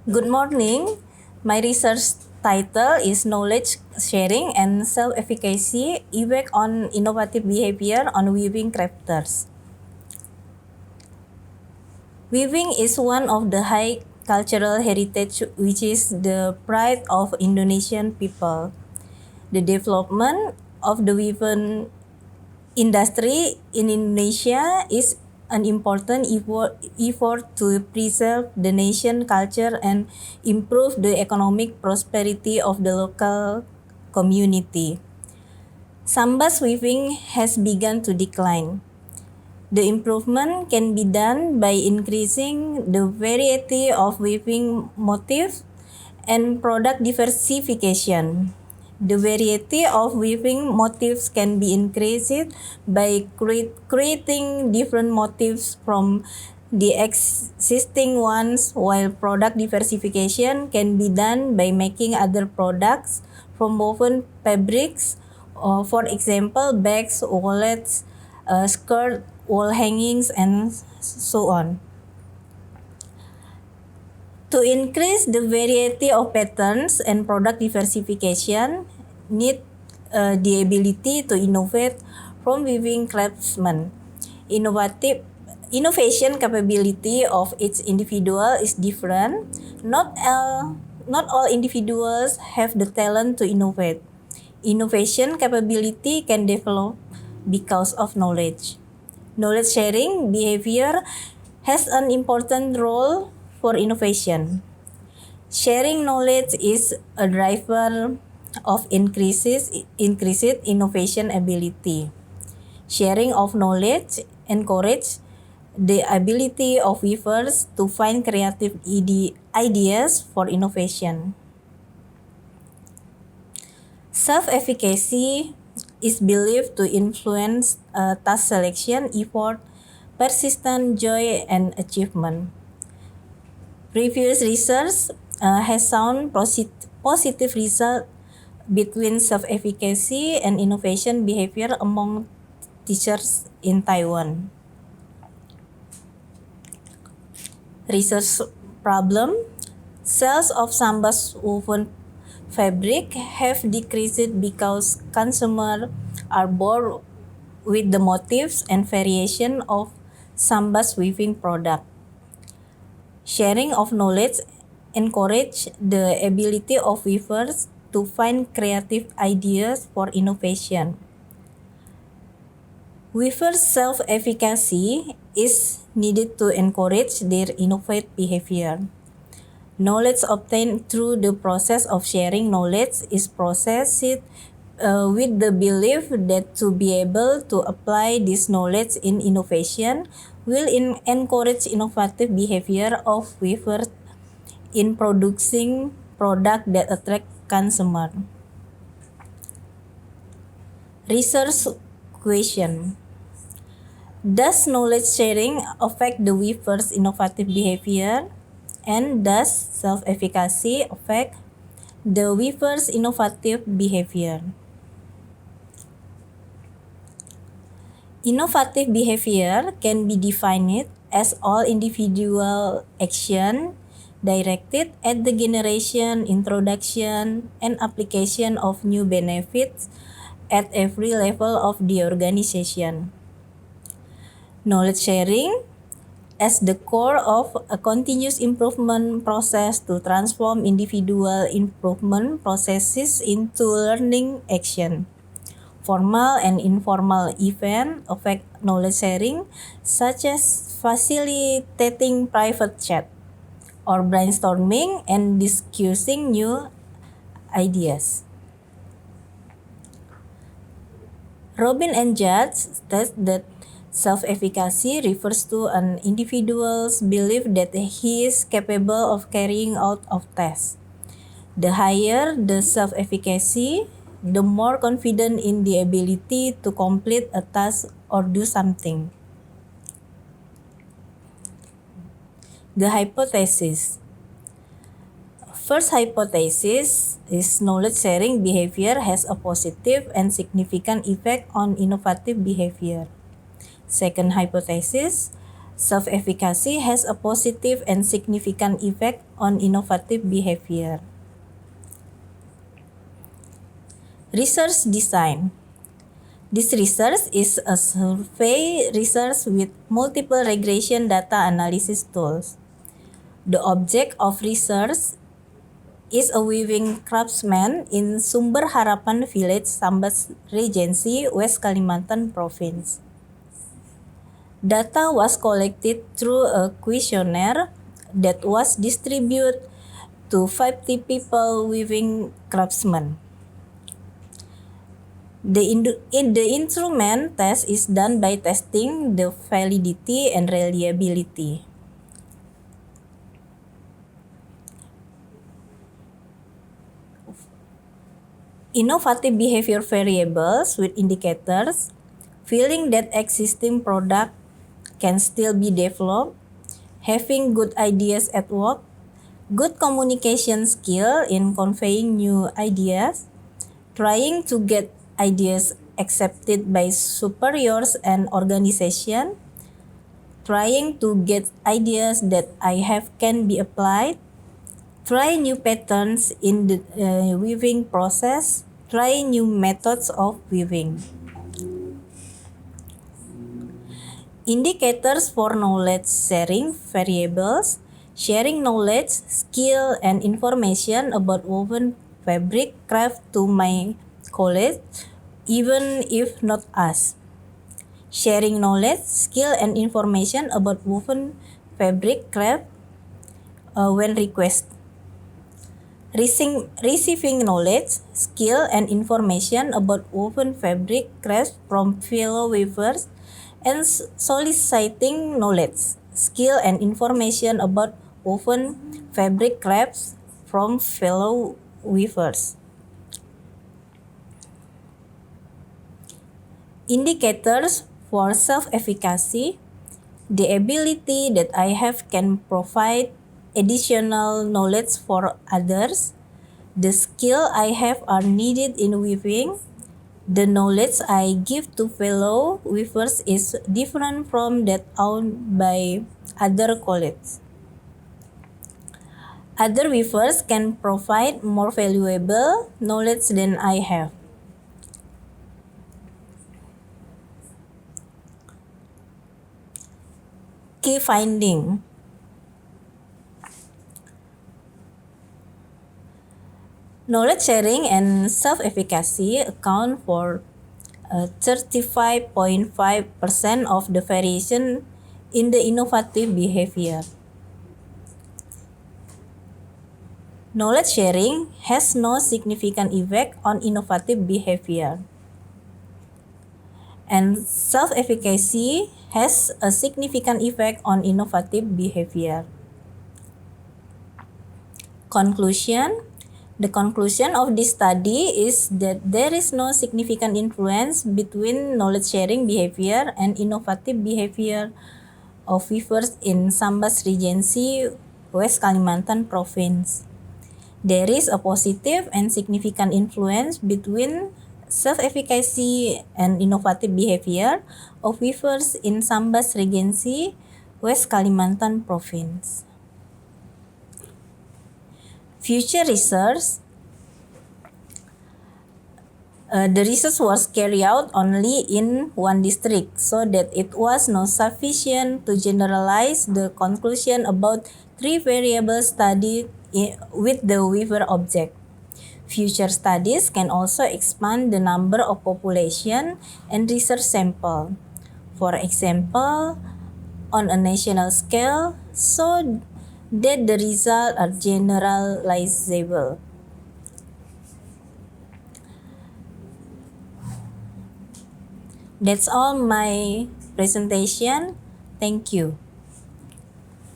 Good morning. My research title is Knowledge Sharing and Self-Efficacy Effect on Innovative Behavior on Weaving Crafters. Weaving is one of the high cultural heritage which is the pride of Indonesian people. The development of the weaving industry in Indonesia is an important effort to preserve the nation culture and improve the economic prosperity of the local community. Sambas weaving has begun to decline. The improvement can be done by increasing the variety of weaving motifs and product diversification. The variety of weaving motifs can be increased by creating different motifs from the existing ones, while product diversification can be done by making other products from woven fabrics, for example, bags, wallets, skirt, wall hangings, and so on. To increase the variety of patterns and product diversification, need the ability to innovate from weaving craftsmen. Innovation capability of each individual is different. Not all individuals have the talent to innovate. Innovation capability can develop because of knowledge. Knowledge sharing behavior has an important role for innovation. Sharing knowledge is a driver of increased innovation ability. Sharing of knowledge encourages the ability of weavers to find creative ideas for innovation. Self-efficacy is believed to influence task selection, effort, persistence, joy, and achievement. Previous research has shown positive result between self-efficacy and innovation behavior among teachers in Taiwan. Research problem: sales of Sambas woven fabric have decreased because consumers are bored with the motifs and variation of Sambas weaving product. Sharing of knowledge encourage the ability of weavers to find creative ideas for innovation. Weavers' self-efficacy is needed to encourage their innovative behavior. Knowledge obtained through the process of sharing knowledge is processed with the belief that to be able to apply this knowledge in innovation will encourage innovative behavior of weavers in producing products that attract consumers. Research question: does knowledge sharing affect the weaver's innovative behavior? And does self-efficacy affect the weaver's innovative behavior? Innovative behavior can be defined as all individual action directed at the generation, introduction, and application of new benefits at every level of the organization. Knowledge sharing as the core of a continuous improvement process to transform individual improvement processes into learning action. Formal and informal events affect knowledge sharing, such as facilitating private chat or brainstorming and discussing new ideas. Robin and Judge state that self-efficacy refers to an individual's belief that he is capable of carrying out a task. The higher the self-efficacy, the more confident in the ability to complete a task or do something. The hypothesis. First hypothesis is knowledge sharing behavior has a positive and significant effect on innovative behavior. Second hypothesis, Self-efficacy has a positive and significant effect on innovative behavior. Research design. This research is a survey research with multiple regression data analysis tools. The object of research is a weaving craftsman in Sumber Harapan Village, Sambas Regency, West Kalimantan Province. Data was collected through a questionnaire that was distributed to 50 people weaving craftsmen. The instrument test is done by testing the validity and reliability. Innovative behavior variables with indicators, feeling that existing product can still be developed, having good ideas at work, good communication skill in conveying new ideas, trying to get ideas accepted by superiors and organization, trying to get ideas that I have can be applied, try new patterns in the weaving process, try new methods of weaving. Indicators for knowledge sharing variables, sharing knowledge, skill, and information about woven fabric craft to my colleagues, even if not us. Sharing knowledge, skill, and information about woven fabric craft when requested. Receiving knowledge, skill, and information about woven fabric crafts from fellow weavers, and soliciting knowledge, skill, and information about woven fabric crafts from fellow weavers. Indicators for self-efficacy, the ability that I have can provide additional knowledge for others, the skill I have are needed in weaving, the knowledge I give to fellow weavers is different from that owned by other colleagues. Other weavers can provide more valuable knowledge than I have. Key finding. Knowledge sharing and self-efficacy account for 35.5% of the variation in the innovative behavior. Knowledge sharing has no significant effect on innovative behavior. And self-efficacy has a significant effect on innovative behavior. Conclusion. The conclusion of this study is that there is no significant influence between knowledge sharing behavior and innovative behavior of weavers in Sambas Regency, West Kalimantan Province. There is a positive and significant influence between self-efficacy and innovative behavior of weavers in Sambas Regency, West Kalimantan Province. Future research. The research was carried out only in one district, so that it was not sufficient to generalize the conclusion about 3 variables studied with the weaver object. Future studies can also expand the number of population and research sample. For example, on a national scale, so that the results are generalizable. That's all my presentation. Thank you.